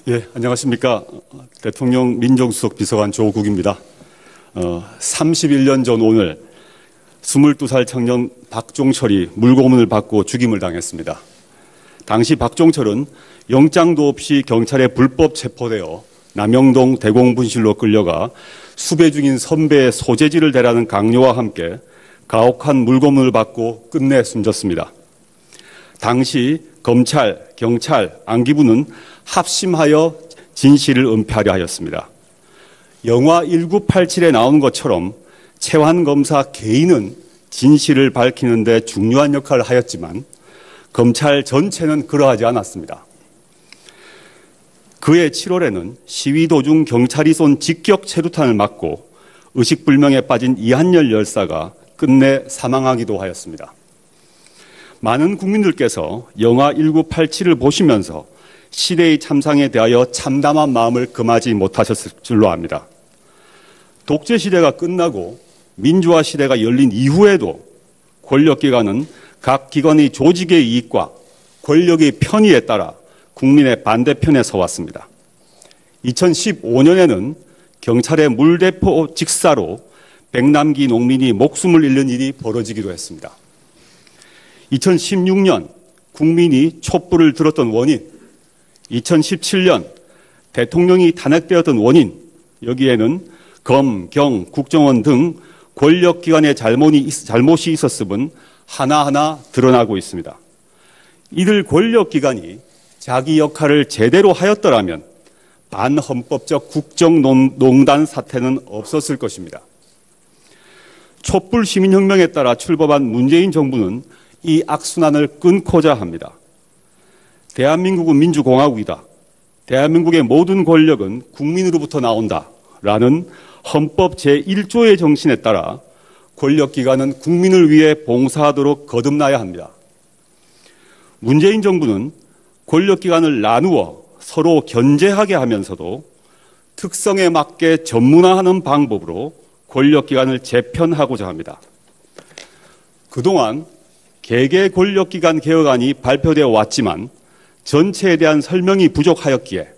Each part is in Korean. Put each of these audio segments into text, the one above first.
예, 안녕하십니까. 대통령 민정수석 비서관 조국입니다. 31년 전 오늘 22살 청년 박종철이 물고문을 받고 죽임을 당했습니다. 당시 박종철은 영장도 없이 경찰에 불법 체포되어 남영동 대공분실로 끌려가 수배 중인 선배의 소재지를 대라는 강요와 함께 가혹한 물고문을 받고 끝내 숨졌습니다. 당시 검찰, 경찰, 안기부는 합심하여 진실을 은폐하려 하였습니다. 영화 1987에 나오는 것처럼 최환 검사 개인은 진실을 밝히는 데 중요한 역할을 하였지만 검찰 전체는 그러하지 않았습니다. 그해 7월에는 시위 도중 경찰이 쏜 직격 체류탄을 맞고 의식불명에 빠진 이한열 열사가 끝내 사망하기도 하였습니다. 많은 국민들께서 영화 1987을 보시면서 시대의 참상에 대하여 참담한 마음을 금하지 못하셨을 줄로 압니다. 독재 시대가 끝나고 민주화 시대가 열린 이후에도 권력기관은 각 기관의 조직의 이익과 권력의 편의에 따라 국민의 반대편에 서왔습니다. 2015년에는 경찰의 물대포 직사로 백남기 농민이 목숨을 잃는 일이 벌어지기도 했습니다. 2016년 국민이 촛불을 들었던 원인, 2017년 대통령이 탄핵되었던 원인, 여기에는 검, 경, 국정원 등 권력기관의 잘못이 있었음은 하나하나 드러나고 있습니다. 이들 권력기관이 자기 역할을 제대로 하였더라면 반헌법적 국정농단 사태는 없었을 것입니다. 촛불 시민혁명에 따라 출범한 문재인 정부는 이 악순환을 끊고자 합니다. 대한민국은 민주공화국이다. 대한민국의 모든 권력은 국민으로부터 나온다. 라는 헌법 제1조의 정신에 따라 권력기관은 국민을 위해 봉사하도록 거듭나야 합니다. 문재인 정부는 권력기관을 나누어 서로 견제하게 하면서도 특성에 맞게 전문화하는 방법으로 권력기관을 재편하고자 합니다. 그동안 개개 권력기관 개혁안이 발표되어 왔지만 전체에 대한 설명이 부족하였기에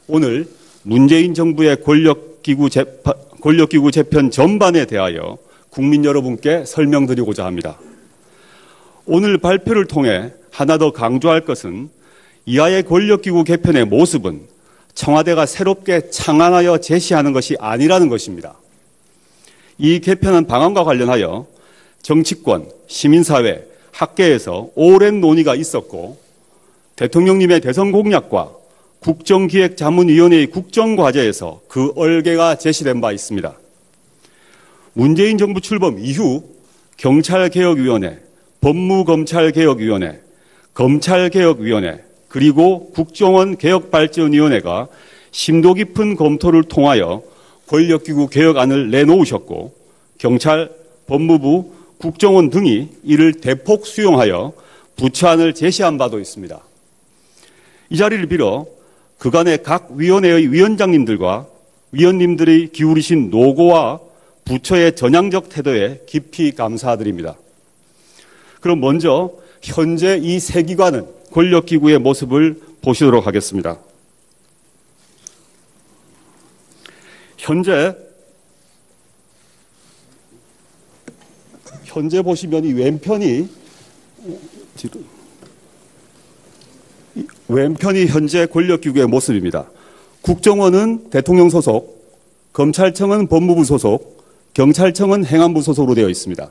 오늘 문재인 정부의 권력기구 재편 전반에 대하여 국민 여러분께 설명드리고자 합니다. 오늘 발표를 통해 하나 더 강조할 것은 이하의 권력기구 개편의 모습은 청와대가 새롭게 창안하여 제시하는 것이 아니라는 것입니다. 이 개편안 방안과 관련하여 정치권, 시민사회, 학계에서 오랜 논의가 있었고 대통령님의 대선 공약과 국정기획자문위원회의 국정과제에서 그 얼개가 제시된 바 있습니다. 문재인 정부 출범 이후 경찰개혁위원회, 법무검찰개혁위원회, 검찰개혁위원회, 그리고 국정원 개혁발전위원회가 심도 깊은 검토를 통하여 권력기구 개혁안을 내놓으셨고 경찰, 법무부, 국정원 등이 이를 대폭 수용하여 부처안을 제시한 바도 있습니다. 이 자리를 빌어 그간의 각 위원회의 위원장님들과 위원님들이 기울이신 노고와 부처의 전향적 태도에 깊이 감사드립니다. 그럼 먼저 현재 이 세 기관은 권력기구의 모습을 보시도록 하겠습니다. 현재 보시면 이 왼편이 현재 권력기구의 모습입니다. 국정원은 대통령 소속, 검찰청은 법무부 소속, 경찰청은 행안부 소속으로 되어 있습니다.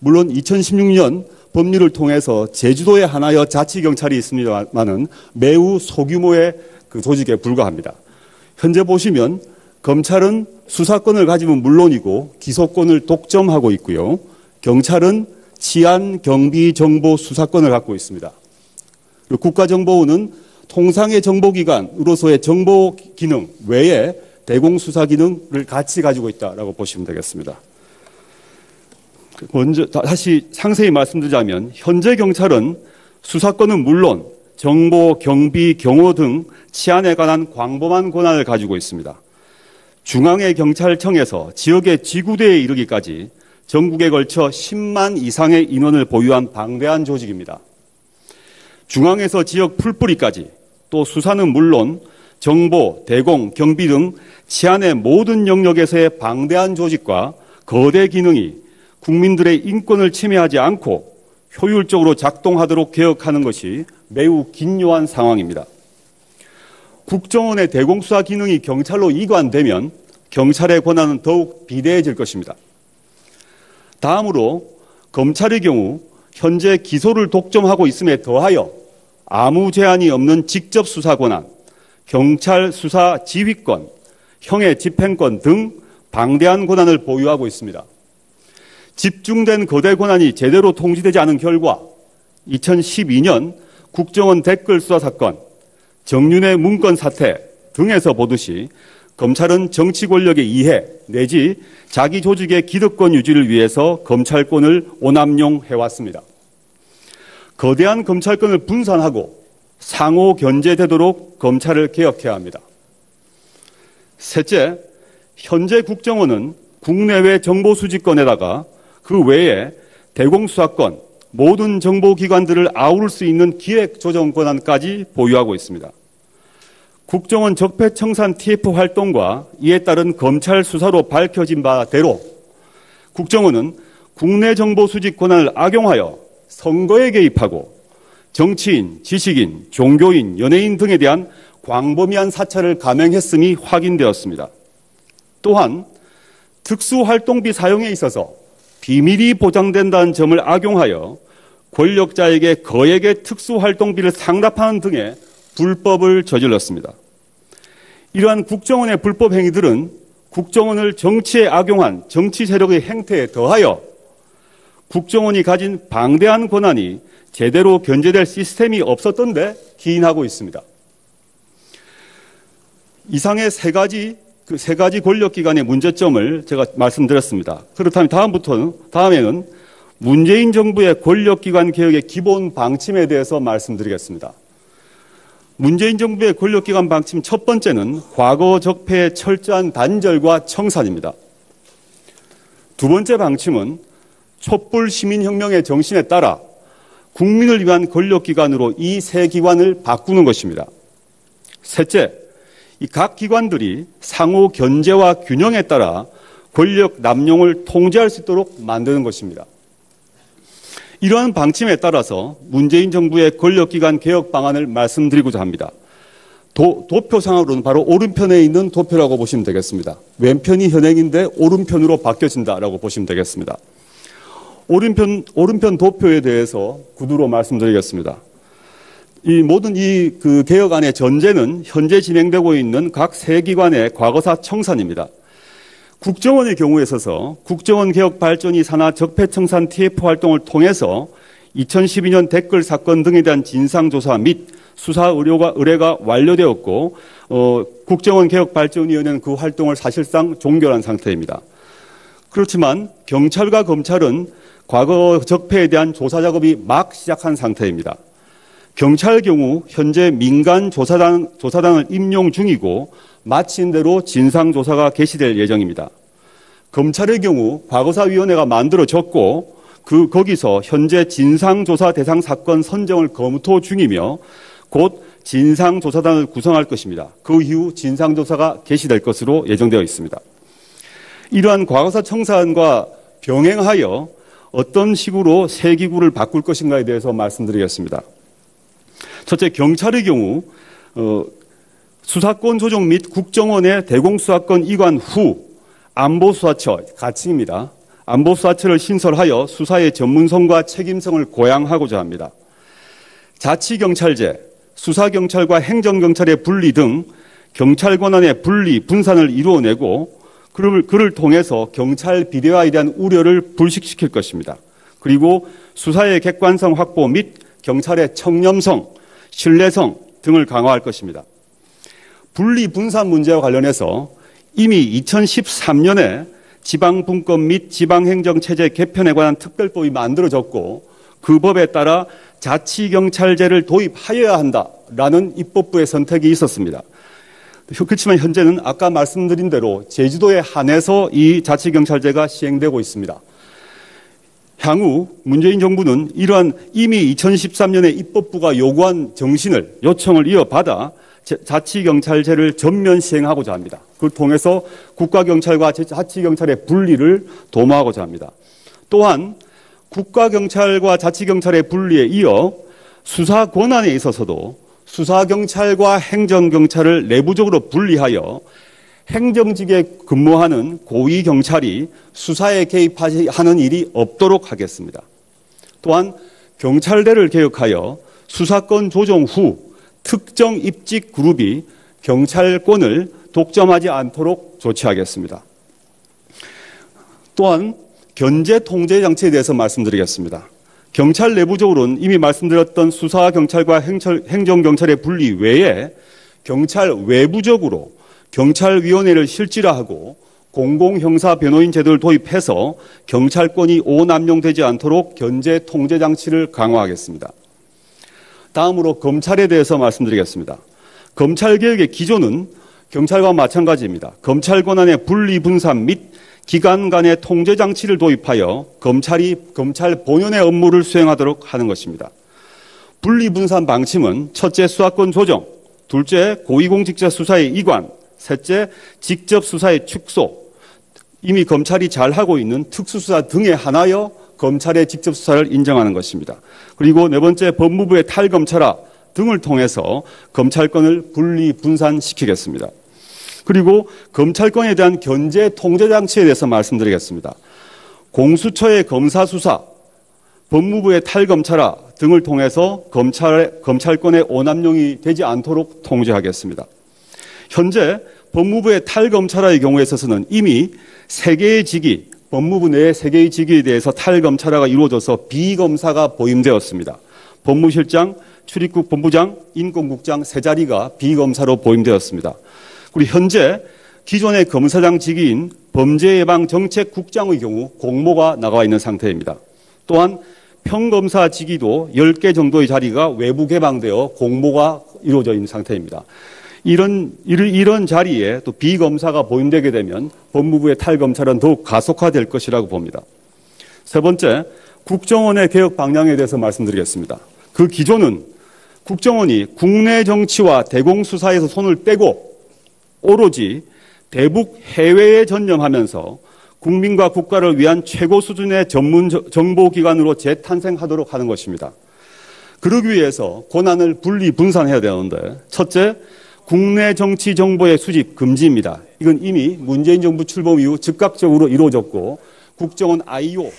물론 2016년 법률을 통해서 제주도에 하나여 자치경찰이 있습니다만은 매우 소규모의 그 조직에 불과합니다. 현재 보시면 검찰은 수사권을 가지면 물론이고 기소권을 독점하고 있고요. 경찰은 치안, 경비, 정보, 수사권을 갖고 있습니다. 국가정보원은 통상의 정보기관으로서의 정보 기능 외에 대공수사 기능을 같이 가지고 있다라고 보시면 되겠습니다. 먼저 다시 상세히 말씀드리자면 현재 경찰은 수사권은 물론 정보, 경비, 경호 등 치안에 관한 광범한 권한을 가지고 있습니다. 중앙의 경찰청에서 지역의 지구대에 이르기까지 전국에 걸쳐 10만 이상의 인원을 보유한 방대한 조직입니다. 중앙에서 지역 풀뿌리까지 또 수사는 물론 정보, 대공, 경비 등 치안의 모든 영역에서의 방대한 조직과 거대 기능이 국민들의 인권을 침해하지 않고 효율적으로 작동하도록 개혁하는 것이 매우 긴요한 상황입니다. 국정원의 대공수사 기능이 경찰로 이관되면 경찰의 권한은 더욱 비대해질 것입니다. 다음으로 검찰의 경우 현재 기소를 독점하고 있음에 더하여 아무 제한이 없는 직접 수사 권한, 경찰 수사 지휘권, 형의 집행권 등 방대한 권한을 보유하고 있습니다. 집중된 거대 권한이 제대로 통지되지 않은 결과 2012년 국정원 댓글 수사 사건, 정윤회 문건 사태 등에서 보듯이 검찰은 정치 권력의 이해 내지 자기 조직의 기득권 유지를 위해서 검찰권을 오남용해왔습니다. 거대한 검찰권을 분산하고 상호 견제되도록 검찰을 개혁해야 합니다. 셋째, 현재 국정원은 국내외 정보 수집권에다가 그 외에 대공수사권, 모든 정보기관들을 아우를 수 있는 기획조정 권한까지 보유하고 있습니다. 국정원 적폐청산 TF 활동과 이에 따른 검찰 수사로 밝혀진 바대로 국정원은 국내 정보 수집 권한을 악용하여 선거에 개입하고 정치인, 지식인, 종교인, 연예인 등에 대한 광범위한 사찰을 감행했음이 확인되었습니다. 또한 특수활동비 사용에 있어서 비밀이 보장된다는 점을 악용하여 권력자에게 거액의 특수활동비를 상납하는 등의 불법을 저질렀습니다. 이러한 국정원의 불법 행위들은 국정원을 정치에 악용한 정치 세력의 행태에 더하여 국정원이 가진 방대한 권한이 제대로 견제될 시스템이 없었던 데 기인하고 있습니다. 이상의 세 가지 권력기관의 문제점을 제가 말씀드렸습니다. 그렇다면 다음에는 문재인 정부의 권력기관 개혁의 기본 방침에 대해서 말씀드리겠습니다. 문재인 정부의 권력기관 방침 첫 번째는 과거 적폐의 철저한 단절과 청산입니다. 두 번째 방침은 촛불 시민혁명의 정신에 따라 국민을 위한 권력기관으로 이 세 기관을 바꾸는 것입니다. 셋째, 이 각 기관들이 상호 견제와 균형에 따라 권력 남용을 통제할 수 있도록 만드는 것입니다. 이러한 방침에 따라서 문재인 정부의 권력기관 개혁 방안을 말씀드리고자 합니다. 도표상으로는 바로 오른편에 있는 도표라고 보시면 되겠습니다. 왼편이 현행인데 오른편으로 바뀌어진다라고 보시면 되겠습니다. 오른편 도표에 대해서 구두로 말씀드리겠습니다. 이 모든 그 개혁안의 전제는 현재 진행되고 있는 각 세 기관의 과거사 청산입니다. 국정원의 경우에 있어서 국정원 개혁 발전이 산하 적폐청산 TF 활동을 통해서 2012년 댓글 사건 등에 대한 진상조사 및 수사 의뢰가 완료되었고 국정원 개혁 발전위원회는 그 활동을 사실상 종결한 상태입니다. 그렇지만 경찰과 검찰은 과거 적폐에 대한 조사 작업이 막 시작한 상태입니다. 경찰의 경우 현재 민간 조사단을 임용 중이고 마친 대로 진상조사가 개시될 예정입니다. 검찰의 경우 과거사위원회가 만들어졌고 거기서 현재 진상조사 대상 사건 선정을 검토 중이며 곧 진상조사단을 구성할 것입니다. 그 이후 진상조사가 개시될 것으로 예정되어 있습니다. 이러한 과거사 청산과 병행하여 어떤 식으로 세 기구를 바꿀 것인가에 대해서 말씀드리겠습니다. 첫째, 경찰의 경우 수사권 조정 및 국정원의 대공수사권 이관 후 안보수사처, 가칭입니다. 안보수사처를 신설하여 수사의 전문성과 책임성을 고양하고자 합니다. 자치경찰제, 수사경찰과 행정경찰의 분리 등 경찰 권한의 분리, 분산을 이루어내고 그를 통해서 경찰 비대화에 대한 우려를 불식시킬 것입니다. 그리고 수사의 객관성 확보 및 경찰의 청렴성, 신뢰성 등을 강화할 것입니다. 분리 분산 문제와 관련해서 이미 2013년에 지방분권 및 지방행정체제 개편에 관한 특별법이 만들어졌고 그 법에 따라 자치경찰제를 도입하여야 한다라는 입법부의 선택이 있었습니다. 그렇지만 현재는 아까 말씀드린 대로 제주도에 한해서 이 자치경찰제가 시행되고 있습니다. 향후 문재인 정부는 이러한 이미 2013년에 입법부가 요구한 요청을 이어받아 자치경찰제를 전면 시행하고자 합니다. 그걸 통해서 국가경찰과 자치경찰의 분리를 도모하고자 합니다. 또한 국가경찰과 자치경찰의 분리에 이어 수사 권한에 있어서도 수사경찰과 행정경찰을 내부적으로 분리하여 행정직에 근무하는 고위경찰이 수사에 개입하는 일이 없도록 하겠습니다. 또한 경찰대를 개혁하여 수사권 조정 후 특정 입직 그룹이 경찰권을 독점하지 않도록 조치하겠습니다. 또한 견제 통제 장치에 대해서 말씀드리겠습니다. 경찰 내부적으로는 이미 말씀드렸던 수사경찰과 행정경찰의 분리 외에 경찰 외부적으로 경찰위원회를 실질화하고 공공형사변호인 제도를 도입해서 경찰권이 오남용되지 않도록 견제 통제 장치를 강화하겠습니다. 다음으로 검찰에 대해서 말씀드리겠습니다. 검찰개혁의 기조는 경찰과 마찬가지입니다. 검찰 권한의 분리 분산 및 기관 간의 통제 장치를 도입하여 검찰이 검찰 본연의 업무를 수행하도록 하는 것입니다. 분리 분산 방침은 첫째, 수사권 조정, 둘째, 고위공직자 수사의 이관, 셋째, 직접 수사의 축소, 이미 검찰이 잘하고 있는 특수수사 등에 한하여 검찰의 직접 수사를 인정하는 것입니다. 그리고 네 번째, 법무부의 탈검찰화 등을 통해서 검찰권을 분리 분산시키겠습니다. 그리고 검찰권에 대한 견제 통제 장치에 대해서 말씀드리겠습니다. 공수처의 검사 수사, 법무부의 탈검찰화 등을 통해서 검찰권의 오남용이 되지 않도록 통제하겠습니다. 현재 법무부의 탈검찰화의 경우에 있어서는 이미 3개의 직위, 법무부 내 3개의 직위에 대해서 탈검찰화가 이루어져서 비검사가 보임되었습니다. 법무실장, 출입국 본부장, 인권국장 3자리가 비검사로 보임되었습니다. 그리고 현재 기존의 검사장 직위인 범죄예방정책국장의 경우 공모가 나가 있는 상태입니다. 또한 평검사 직위도 10개 정도의 자리가 외부 개방되어 공모가 이루어져 있는 상태입니다. 이런 자리에 또 비검사가 보임되게 되면 법무부의 탈검찰은 더욱 가속화될 것이라고 봅니다. 세 번째, 국정원의 개혁 방향에 대해서 말씀드리겠습니다. 그 기조는 국정원이 국내 정치와 대공수사에서 손을 떼고 오로지 대북 해외에 전념하면서 국민과 국가를 위한 최고 수준의 전문 정보기관으로 재탄생하도록 하는 것입니다. 그러기 위해서 권한을 분리 분산해야 되는데, 첫째, 국내 정치 정보의 수집 금지입니다. 이건 이미 문재인 정부 출범 이후 즉각적으로 이루어졌고, 국정원 IO.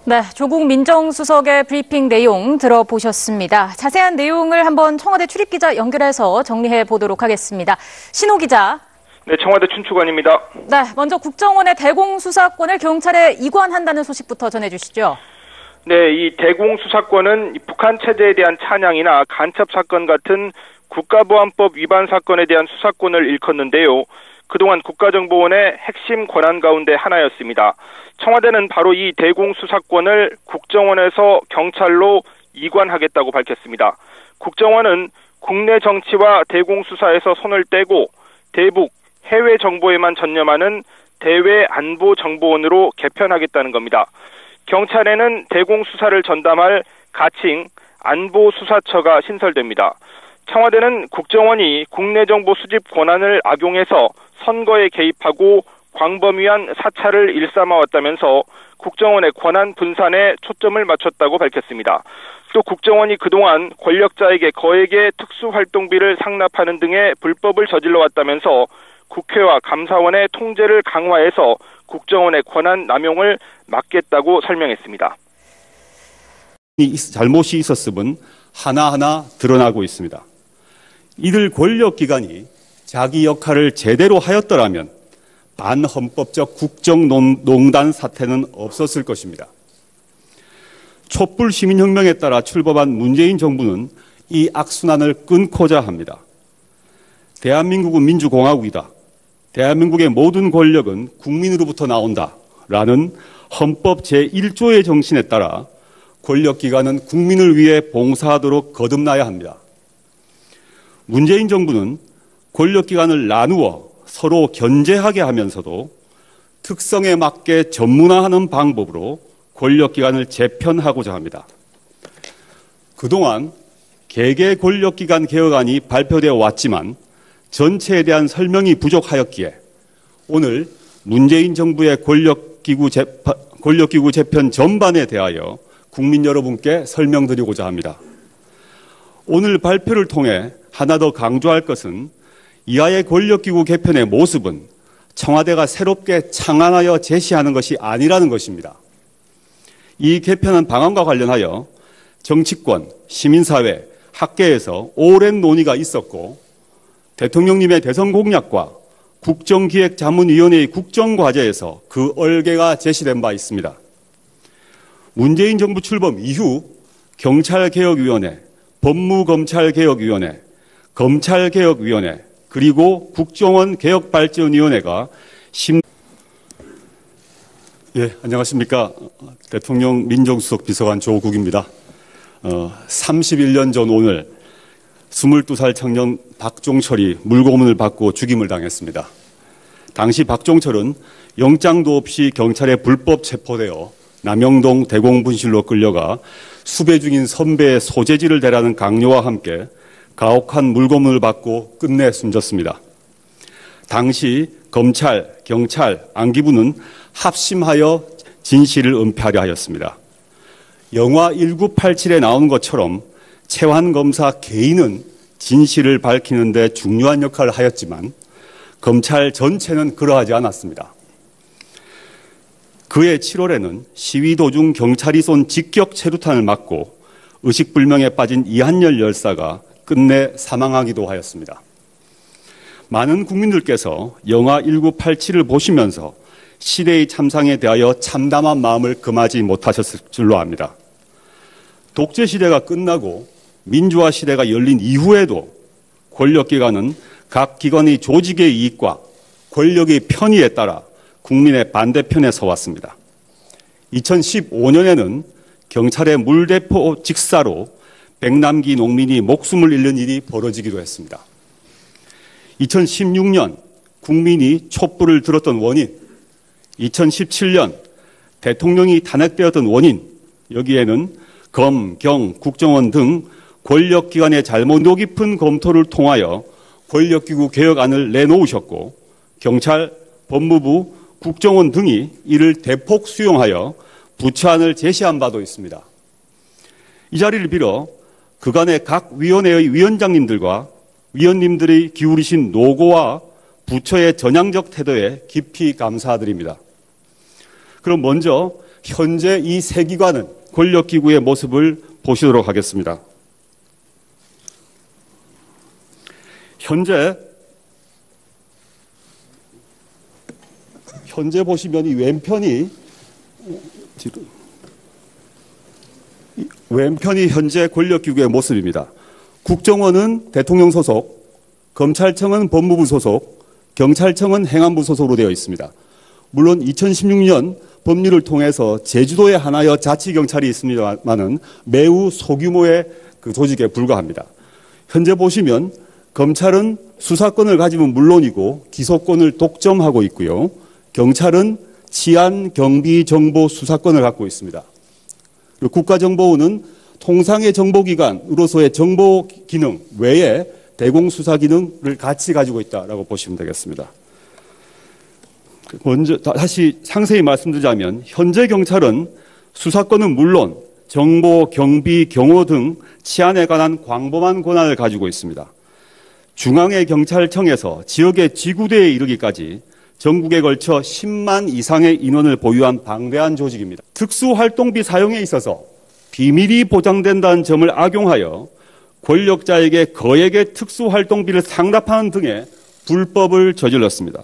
네, 조국 민정수석의 브리핑 내용 들어보셨습니다. 자세한 내용을 한번 청와대 출입기자 연결해서 정리해 보도록 하겠습니다. 신호 기자. 네, 청와대 춘추관입니다. 네, 먼저 국정원의 대공수사권을 경찰에 이관한다는 소식부터 전해주시죠. 네, 이 대공수사권은 북한 체제에 대한 찬양이나 간첩 사건 같은 국가보안법 위반 사건에 대한 수사권을 일컫는데요. 그동안 국가정보원의 핵심 권한 가운데 하나였습니다. 청와대는 바로 이 대공수사권을 국정원에서 경찰로 이관하겠다고 밝혔습니다. 국정원은 국내 정치와 대공수사에서 손을 떼고 대북, 해외 정보에만 전념하는 대외안보정보원으로 개편하겠다는 겁니다. 경찰에는 대공수사를 전담할 가칭 안보수사처가 신설됩니다. 청와대는 국정원이 국내 정보 수집 권한을 악용해서 선거에 개입하고 광범위한 사찰을 일삼아왔다면서 국정원의 권한 분산에 초점을 맞췄다고 밝혔습니다. 또 국정원이 그동안 권력자에게 거액의 특수활동비를 상납하는 등의 불법을 저질러왔다면서 국회와 감사원의 통제를 강화해서 국정원의 권한 남용을 막겠다고 설명했습니다. 잘못이 있었음은 하나하나 드러나고 있습니다. 이들 권력기관이 자기 역할을 제대로 하였더라면 반헌법적 국정농단 사태는 없었을 것입니다. 촛불 시민혁명에 따라 출범한 문재인 정부는 이 악순환을 끊고자 합니다. 대한민국은 민주공화국이다. 대한민국의 모든 권력은 국민으로부터 나온다라는 헌법 제1조의 정신에 따라 권력기관은 국민을 위해 봉사하도록 거듭나야 합니다. 문재인 정부는 권력기관을 나누어 서로 견제하게 하면서도 특성에 맞게 전문화하는 방법으로 권력기관을 재편하고자 합니다. 그동안 개개 권력기관 개혁안이 발표되어 왔지만 전체에 대한 설명이 부족하였기에 오늘 문재인 정부의 권력기구 재편 전반에 대하여 국민 여러분께 설명드리고자 합니다. 오늘 발표를 통해 하나 더 강조할 것은 이하의 권력기구 개편의 모습은 청와대가 새롭게 창안하여 제시하는 것이 아니라는 것입니다. 이 개편안 방안과 관련하여 정치권, 시민사회, 학계에서 오랜 논의가 있었고 대통령님의 대선 공약과 국정기획자문위원회의 국정과제에서 그 얼개가 제시된 바 있습니다. 문재인 정부 출범 이후 경찰개혁위원회, 법무검찰개혁위원회, 검찰개혁위원회, 그리고 국정원 개혁발전위원회가 안녕하십니까. 대통령 민정수석 비서관 조국입니다. 31년 전 오늘 22살 청년 박종철이 물고문을 받고 죽임을 당했습니다. 당시 박종철은 영장도 없이 경찰에 불법 체포되어 남영동 대공분실로 끌려가 수배 중인 선배의 소재지를 대라는 강요와 함께 가혹한 물고문을 받고 끝내 숨졌습니다. 당시 검찰, 경찰, 안기부는 합심하여 진실을 은폐하려 하였습니다. 영화 1987에 나오는 것처럼 최환 검사 개인은 진실을 밝히는 데 중요한 역할을 하였지만 검찰 전체는 그러하지 않았습니다. 그해 7월에는 시위 도중 경찰이 쏜 직격 체류탄을 맞고 의식불명에 빠진 이한열 열사가 끝내 사망하기도 하였습니다. 많은 국민들께서 영화 1987을 보시면서 시대의 참상에 대하여 참담한 마음을 금하지 못하셨을 줄로 압니다. 독재 시대가 끝나고 민주화 시대가 열린 이후에도 권력기관은 각 기관의 조직의 이익과 권력의 편의에 따라 국민의 반대편에 서왔습니다. 2015년에는 경찰의 물대포 직사로 백남기 농민이 목숨을 잃는 일이 벌어지기도 했습니다. 2016년 국민이 촛불을 들었던 원인, 2017년 대통령이 탄핵되었던 원인, 여기에는 검, 경, 국정원 등 권력기관의 잘못도 깊은 검토를 통하여 권력기구 개혁안을 내놓으셨고 경찰, 법무부, 국정원 등이 이를 대폭 수용하여 부처안을 제시한 바도 있습니다. 이 자리를 빌어 그간의 각 위원회의 위원장님들과 위원님들이 기울이신 노고와 부처의 전향적 태도에 깊이 감사드립니다. 그럼 먼저 현재 이 세 기관은 권력기구의 모습을 보시도록 하겠습니다. 현재 보시면 이 왼편이 현재 권력기구의 모습입니다. 국정원은 대통령 소속, 검찰청은 법무부 소속, 경찰청은 행안부 소속으로 되어 있습니다. 물론 2016년 법률을 통해서 제주도에 하나여 자치경찰이 있습니다만은 매우 소규모의 그 조직에 불과합니다. 현재 보시면 검찰은 수사권을 가지면 물론이고 기소권을 독점하고 있고요. 경찰은 치안, 경비, 정보, 수사권을 갖고 있습니다. 그리고 국가정보원은 통상의 정보기관으로서의 정보 기능 외에 대공수사 기능을 같이 가지고 있다라고 보시면 되겠습니다. 먼저 다시 상세히 말씀드리자면 현재 경찰은 수사권은 물론 정보, 경비, 경호 등 치안에 관한 광범한 권한을 가지고 있습니다. 중앙의 경찰청에서 지역의 지구대에 이르기까지 전국에 걸쳐 10만 이상의 인원을 보유한 방대한 조직입니다. 특수활동비 사용에 있어서 비밀이 보장된다는 점을 악용하여 권력자에게 거액의 특수활동비를 상납하는 등의 불법을 저질렀습니다.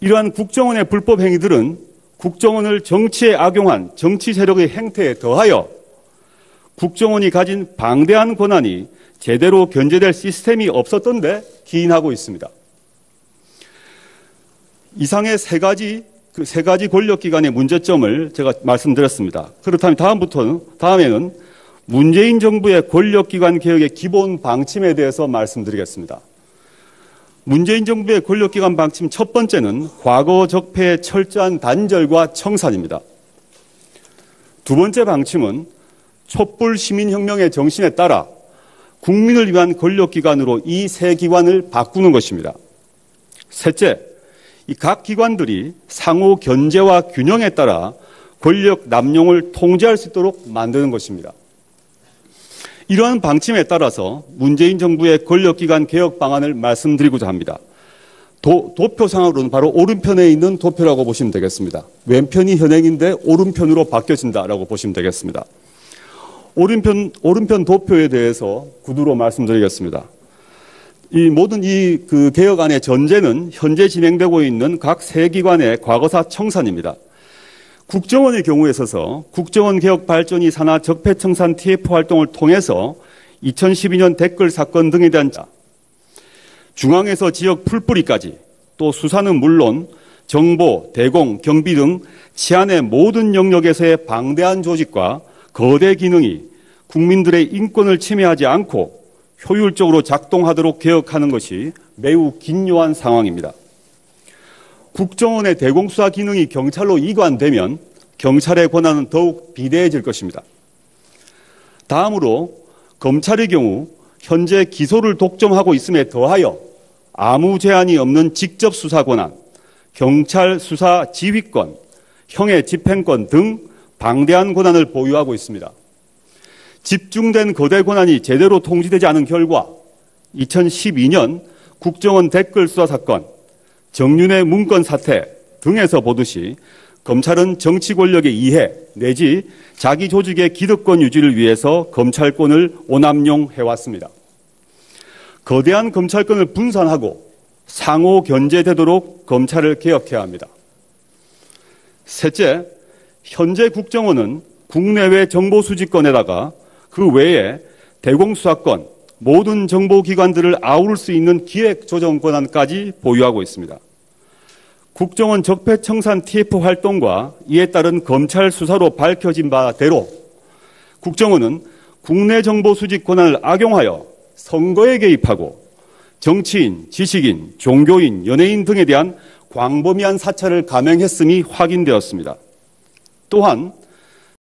이러한 국정원의 불법 행위들은 국정원을 정치에 악용한 정치 세력의 행태에 더하여 국정원이 가진 방대한 권한이 제대로 견제될 시스템이 없었던 데 기인하고 있습니다. 이상의 세 가지 권력기관의 문제점을 제가 말씀드렸습니다. 그렇다면 다음에는 문재인 정부의 권력기관 개혁의 기본 방침에 대해서 말씀드리겠습니다. 문재인 정부의 권력기관 방침 첫 번째는 과거 적폐의 철저한 단절과 청산입니다. 두 번째 방침은 촛불 시민혁명의 정신에 따라 국민을 위한 권력기관으로 이 세 기관을 바꾸는 것입니다. 셋째, 이 각 기관들이 상호 견제와 균형에 따라 권력 남용을 통제할 수 있도록 만드는 것입니다. 이러한 방침에 따라서 문재인 정부의 권력기관 개혁 방안을 말씀드리고자 합니다. 도표상으로는 바로 오른편에 있는 도표라고 보시면 되겠습니다. 왼편이 현행인데 오른편으로 바뀌어진다라고 보시면 되겠습니다. 오른편 도표에 대해서 구두로 말씀드리겠습니다. 이 모든 그 개혁안의 전제는 현재 진행되고 있는 각 세 기관의 과거사 청산입니다. 국정원의 경우에 있어서 국정원 개혁 발전이 산하 적폐청산 TF 활동을 통해서 2012년 댓글 사건 등에 대한 중앙에서 지역 풀뿌리까지 또 수사는 물론 정보, 대공, 경비 등 치안의 모든 영역에서의 방대한 조직과 거대 기능이 국민들의 인권을 침해하지 않고 효율적으로 작동하도록 개혁하는 것이 매우 긴요한 상황입니다. 국정원의 대공수사 기능이 경찰로 이관되면 경찰의 권한은 더욱 비대해질 것입니다. 다음으로 검찰의 경우 현재 기소를 독점하고 있음에 더하여 아무 제한이 없는 직접 수사 권한, 경찰 수사 지휘권, 형의 집행권 등 방대한 권한을 보유하고 있습니다. 집중된 거대 권한이 제대로 통지되지 않은 결과 2012년 국정원 댓글 수사 사건, 정윤회 문건 사태 등에서 보듯이 검찰은 정치 권력의 이해 내지 자기 조직의 기득권 유지를 위해서 검찰권을 오남용해왔습니다. 거대한 검찰권을 분산하고 상호 견제되도록 검찰을 개혁해야 합니다. 셋째, 현재 국정원은 국내외 정보 수집권에다가 그 외에 대공수사권, 모든 정보기관들을 아우를 수 있는 기획조정 권한까지 보유하고 있습니다. 국정원 적폐청산 TF 활동과 이에 따른 검찰 수사로 밝혀진 바대로 국정원은 국내 정보 수집 권한을 악용하여 선거에 개입하고 정치인, 지식인, 종교인, 연예인 등에 대한 광범위한 사찰을 감행했음이 확인되었습니다. 또한